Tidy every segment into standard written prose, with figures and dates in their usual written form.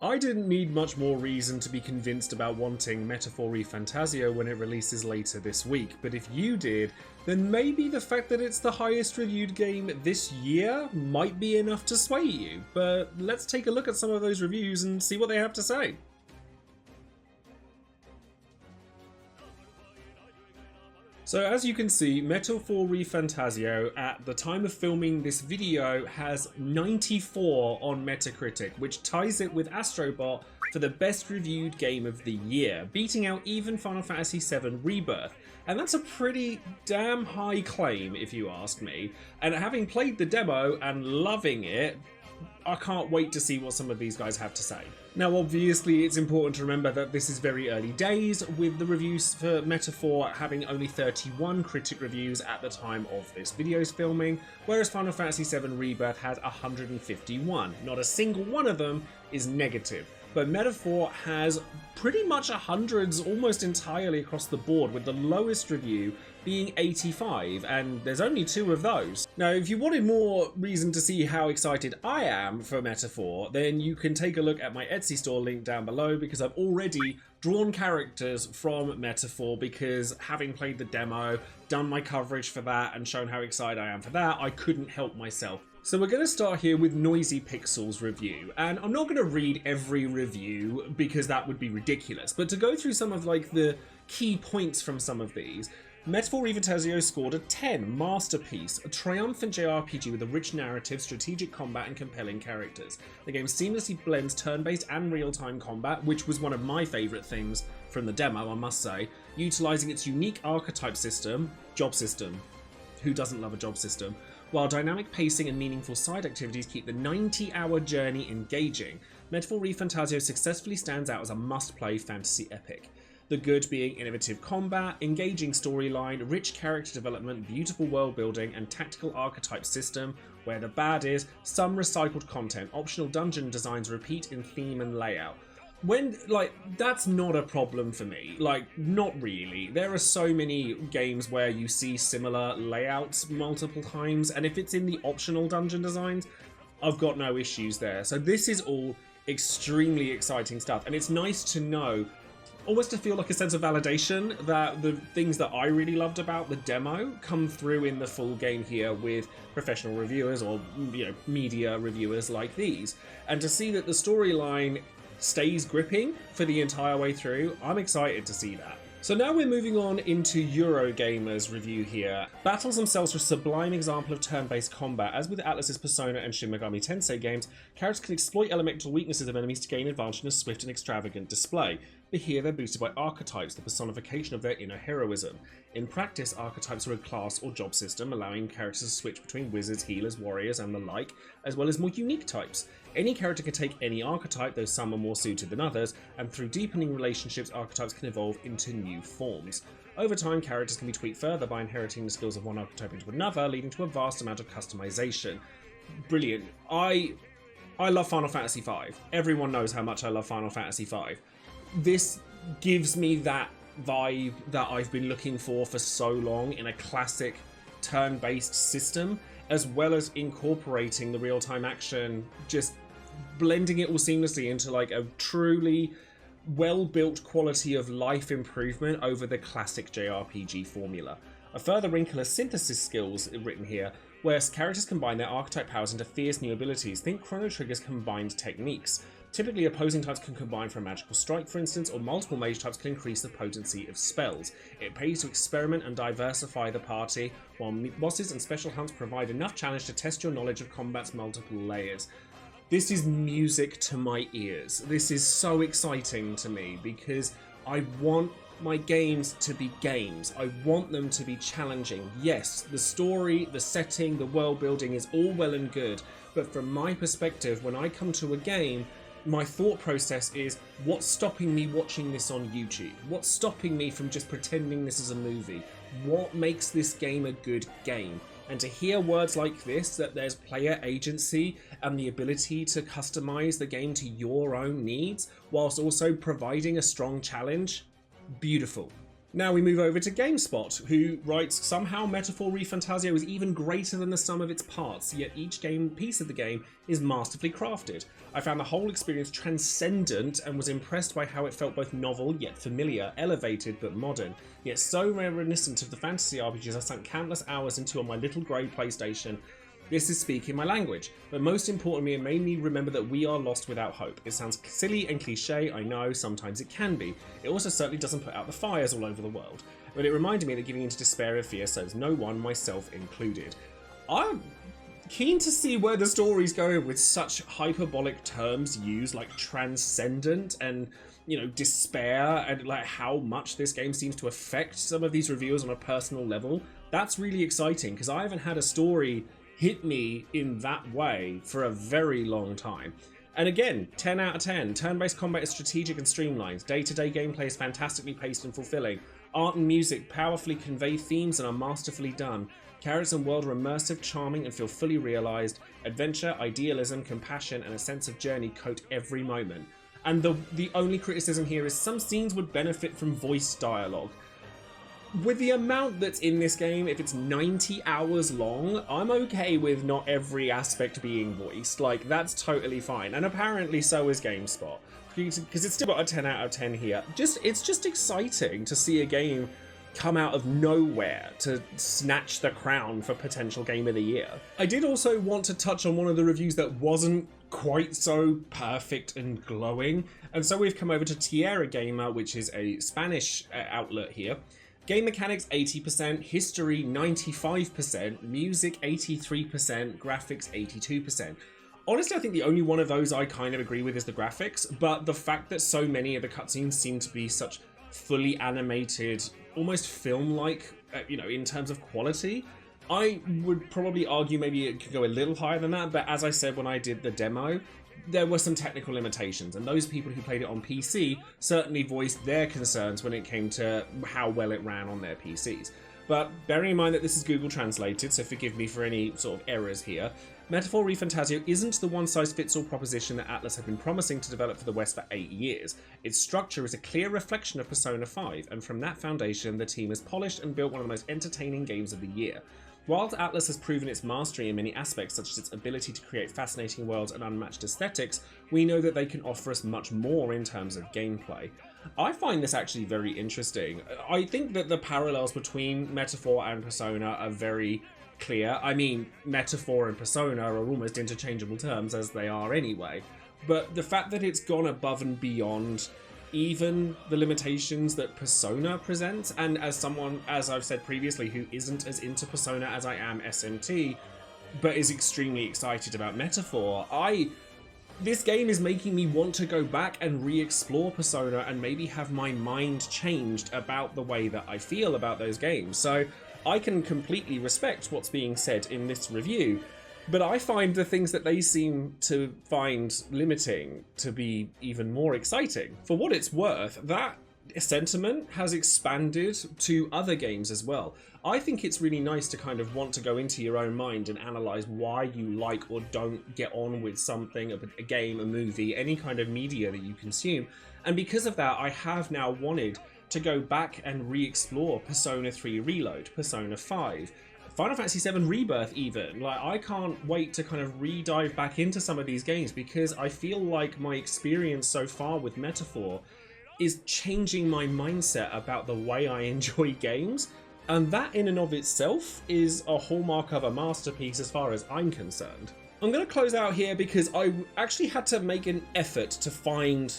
I didn't need much more reason to be convinced about wanting Metaphor ReFantazio when it releases later this week, but if you did, then maybe the fact that it's the highest reviewed game this year might be enough to sway you. But let's take a look at some of those reviews and see what they have to say. So as you can see, Metaphor ReFantazio at the time of filming this video has 94 on Metacritic, which ties it with Astrobot for the best reviewed game of the year, beating out even Final Fantasy VII Rebirth. And that's a pretty damn high claim if you ask me. And having played the demo and loving it, I can't wait to see what some of these guys have to say. Now obviously it's important to remember that this is very early days, with the reviews for Metaphor having only 31 critic reviews at the time of this video's filming, whereas Final Fantasy VII Rebirth has 151. Not a single one of them is negative. But Metaphor has pretty much hundreds almost entirely across the board, with the lowest review being 85, and there's only 2 of those. Now, if you wanted more reason to see how excited I am for Metaphor, then you can take a look at my Etsy store link down below, because I've already drawn characters from Metaphor, because having played the demo, done my coverage for that, and shown how excited I am for that, I couldn't help myself. So we're going to start here with Noisy Pixel's review, and I'm not going to read every review because that would be ridiculous, but to go through some of like the key points from some of these, Metaphor ReFantazio scored a 10, masterpiece, a triumphant JRPG with a rich narrative, strategic combat and compelling characters. The game seamlessly blends turn-based and real-time combat, which was one of my favourite things from the demo, I must say, utilising its unique archetype system, job system. Who doesn't love a job system? While dynamic pacing and meaningful side activities keep the 90-hour journey engaging, Metaphor ReFantazio successfully stands out as a must-play fantasy epic. The good being innovative combat, engaging storyline, rich character development, beautiful world building, and tactical archetype system, where the bad is some recycled content, optional dungeon designs repeat in theme and layout. That's not a problem for me. Not really. There are so many games where you see similar layouts multiple times, and if it's in the optional dungeon designs, I've got no issues there. So this is all extremely exciting stuff, and it's nice to know, almost to feel like a sense of validation that the things that I really loved about the demo come through in the full game here with professional reviewers or, media reviewers like these. And to see that the storyline stays gripping for the entire way through, I'm excited to see that. So now we're moving on into Eurogamer's review here. Battles themselves are a sublime example of turn-based combat. As with Atlus's Persona and Shin Megami Tensei games, characters can exploit elemental weaknesses of enemies to gain advantage in a swift and extravagant display. But here they're boosted by archetypes, the personification of their inner heroism. In practice, archetypes are a class or job system, allowing characters to switch between wizards, healers, warriors, and the like, as well as more unique types. Any character can take any archetype, though some are more suited than others, and through deepening relationships, archetypes can evolve into new forms. Over time, characters can be tweaked further by inheriting the skills of one archetype into another, leading to a vast amount of customization. Brilliant. I love Final Fantasy V. Everyone knows how much I love Final Fantasy V. This gives me that vibe that I've been looking for so long in a classic turn-based system, as well as incorporating the real-time action, just blending it all seamlessly into like a truly well-built quality of life improvement over the classic JRPG formula. A further wrinkle is synthesis skills written here, where characters combine their archetype powers into fierce new abilities. Think Chrono Trigger's combined techniques. Typically, opposing types can combine for a magical strike, for instance, or multiple mage types can increase the potency of spells. It pays to experiment and diversify the party, while bosses and special hunts provide enough challenge to test your knowledge of combat's multiple layers. This is music to my ears. This is so exciting to me because I want my games to be games. I want them to be challenging. Yes, the story, the setting, the world building is all well and good, but from my perspective, when I come to a game, my thought process is, what's stopping me watching this on YouTube? What's stopping me from just pretending this is a movie? What makes this game a good game? And to hear words like this, that there's player agency and the ability to customize the game to your own needs, whilst also providing a strong challenge, beautiful. Now we move over to Gamespot, who writes, somehow Metaphor ReFantazio is even greater than the sum of its parts, yet each piece of the game is masterfully crafted. I found the whole experience transcendent and was impressed by how it felt both novel yet familiar, elevated but modern, yet so reminiscent of the fantasy RPGs I sunk countless hours into on my little grey PlayStation. This is speaking my language, but most importantly it made me remember that we are lost without hope. It sounds silly and cliche, I know, sometimes it can be. It also certainly doesn't put out the fires all over the world, but it reminded me that giving into despair and fear serves no one, myself included. I'm keen to see where the story's going with such hyperbolic terms used like transcendent and, you know, despair, and like how much this game seems to affect some of these reviewers on a personal level. That's really exciting because I haven't had a story hit me in that way for a very long time. And again, 10 out of 10. Turn-based combat is strategic and streamlined. Day-to-day gameplay is fantastically paced and fulfilling. Art and music powerfully convey themes and are masterfully done. Characters and world are immersive, charming, and feel fully realised. Adventure, idealism, compassion, and a sense of journey coat every moment. And the only criticism here is some scenes would benefit from voice dialogue. With the amount that's in this game, if it's 90 hours long, I'm okay with not every aspect being voiced. Like, that's totally fine. And apparently so is GameSpot, because it's still got a 10 out of 10 here. It's just exciting to see a game come out of nowhere to snatch the crown for potential Game of the Year. I did also want to touch on one of the reviews that wasn't quite so perfect and glowing. And so we've come over to Tiara Gamer, which is a Spanish outlet here. Game mechanics 80%, history 95%, music 83%, graphics 82%. Honestly, I think the only one of those I kind of agree with is the graphics, but the fact that so many of the cutscenes seem to be such fully animated, almost film-like, you know, in terms of quality, I would probably argue maybe it could go a little higher than that, but as I said when I did the demo, there were some technical limitations, and those people who played it on PC certainly voiced their concerns when it came to how well it ran on their PCs. But bearing in mind that this is Google translated, so forgive me for any sort of errors here, Metaphor ReFantazio isn't the one-size-fits-all proposition that Atlus have been promising to develop for the West for 8 years. Its structure is a clear reflection of Persona 5, and from that foundation, the team has polished and built one of the most entertaining games of the year. While Atlus has proven its mastery in many aspects, such as its ability to create fascinating worlds and unmatched aesthetics, we know that they can offer us much more in terms of gameplay. I find this actually very interesting. I think that the parallels between Metaphor and Persona are very clear. I mean, Metaphor and Persona are almost interchangeable terms, as they are anyway. But the fact that it's gone above and beyond even the limitations that Persona presents, and as someone, as I've said previously, who isn't as into Persona as I am SMT, but is extremely excited about Metaphor, this game is making me want to go back and re-explore Persona and maybe have my mind changed about the way that I feel about those games. So I can completely respect what's being said in this review, but I find the things that they seem to find limiting to be even more exciting. For what it's worth, that sentiment has expanded to other games as well. I think it's really nice to kind of want to go into your own mind and analyse why you like or don't get on with something, a game, a movie, any kind of media that you consume. And because of that, I have now wanted to go back and re-explore Persona 3 Reload, Persona 5, Final Fantasy VII Rebirth even. Like, I can't wait to kind of re-dive back into some of these games because I feel like my experience so far with Metaphor is changing my mindset about the way I enjoy games, and that in and of itself is a hallmark of a masterpiece as far as I'm concerned. I'm going to close out here because I actually had to make an effort to find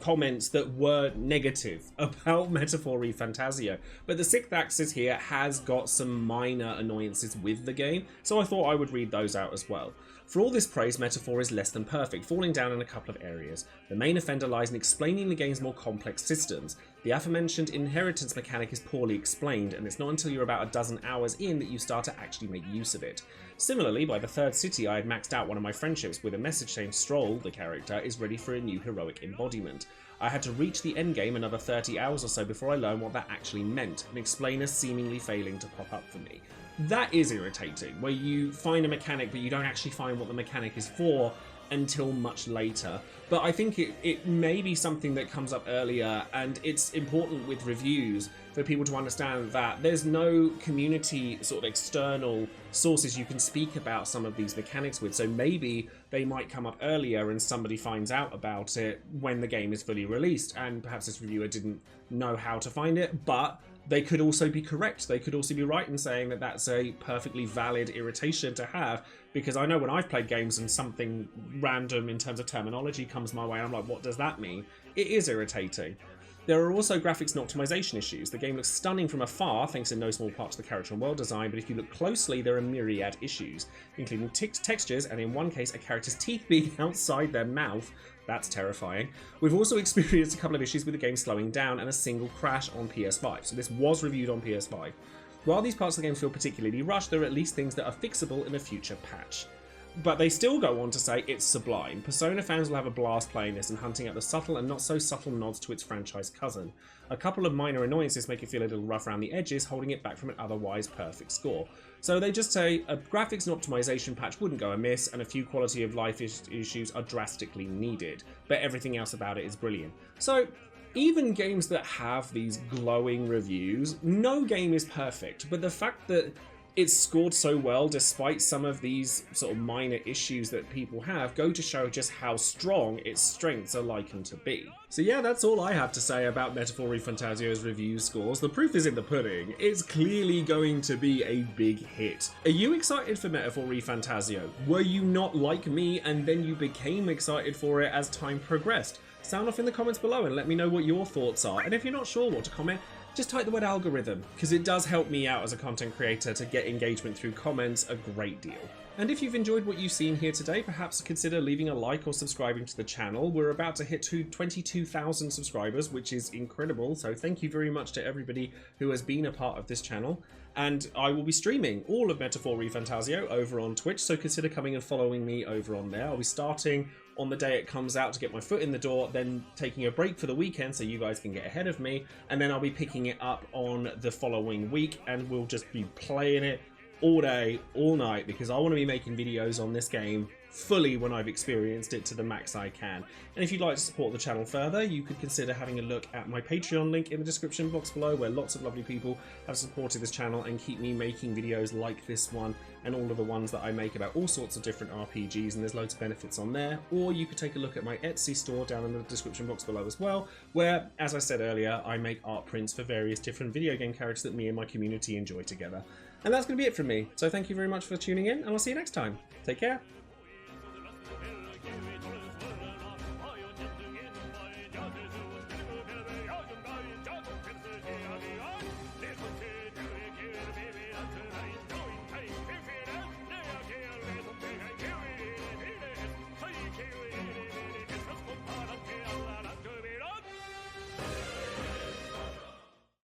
comments that were negative about Metaphor ReFantazio, but the Sixth Axis here has got some minor annoyances with the game, so I thought I would read those out as well. For all this praise, Metaphor is less than perfect, falling down in a couple of areas. The main offender lies in explaining the game's more complex systems. The aforementioned inheritance mechanic is poorly explained, and it's not until you're about a dozen hours in that you start to actually make use of it. Similarly, by the third city, I had maxed out one of my friendships with a message saying Stroll, the character, is ready for a new heroic embodiment. I had to reach the endgame another 30 hours or so before I learned what that actually meant, an explainer seemingly failing to pop up for me. That is irritating, where you find a mechanic but you don't actually find what the mechanic is for, until much later. But I think it may be something that comes up earlier, and it's important with reviews for people to understand that there's no community sort of external sources you can speak about some of these mechanics with. So maybe they might come up earlier and somebody finds out about it when the game is fully released, and perhaps this reviewer didn't know how to find it, but they could also be correct. They could also be right in saying that that's a perfectly valid irritation to have, because I know when I've played games and something random in terms of terminology comes my way, I'm like, what does that mean? It is irritating. There are also graphics and optimization issues. The game looks stunning from afar, thanks in no small part to the character and world design, but if you look closely, there are myriad issues, including textures, and in one case, a character's teeth being outside their mouth. That's terrifying. We've also experienced a couple of issues with the game slowing down and a single crash on PS5, so this was reviewed on PS5. While these parts of the game feel particularly rushed, there are at least things that are fixable in a future patch. But they still go on to say it's sublime. Persona fans will have a blast playing this and hunting out the subtle and not so subtle nods to its franchise cousin. A couple of minor annoyances make it feel a little rough around the edges, holding it back from an otherwise perfect score. So they just say a graphics and optimization patch wouldn't go amiss, and a few quality of life issues are drastically needed, but everything else about it is brilliant. So even games that have these glowing reviews, no game is perfect, but the fact that it's scored so well despite some of these sort of minor issues that people have go to show just how strong its strengths are likened to be. So yeah, that's all I have to say about Metaphor ReFantazio's review scores. The proof is in the pudding. It's clearly going to be a big hit. Are you excited for Metaphor ReFantazio? Were you not like me and then you became excited for it as time progressed? Sound off in the comments below and let me know what your thoughts are. And if you're not sure what to comment, just type the word algorithm, because it does help me out as a content creator to get engagement through comments a great deal. And if you've enjoyed what you've seen here today, perhaps consider leaving a like or subscribing to the channel. We're about to hit 22,000 subscribers, which is incredible, so thank you very much to everybody who has been a part of this channel. And I will be streaming all of Metaphor ReFantazio over on Twitch, so consider coming and following me over on there. I'll be starting on the day it comes out to get my foot in the door, then taking a break for the weekend so you guys can get ahead of me, and then I'll be picking it up on the following week, and we'll just be playing it all day, all night, because I want to be making videos on this game fully when I've experienced it to the max I can. And if you'd like to support the channel further, you could consider having a look at my Patreon link in the description box below, where lots of lovely people have supported this channel and keep me making videos like this one and all of the ones that I make about all sorts of different RPGs, and there's loads of benefits on there. Or you could take a look at my Etsy store down in the description box below as well, where, as I said earlier, I make art prints for various different video game characters that me and my community enjoy together. And that's going to be it from me, so thank you very much for tuning in, and I'll see you next time. Take care.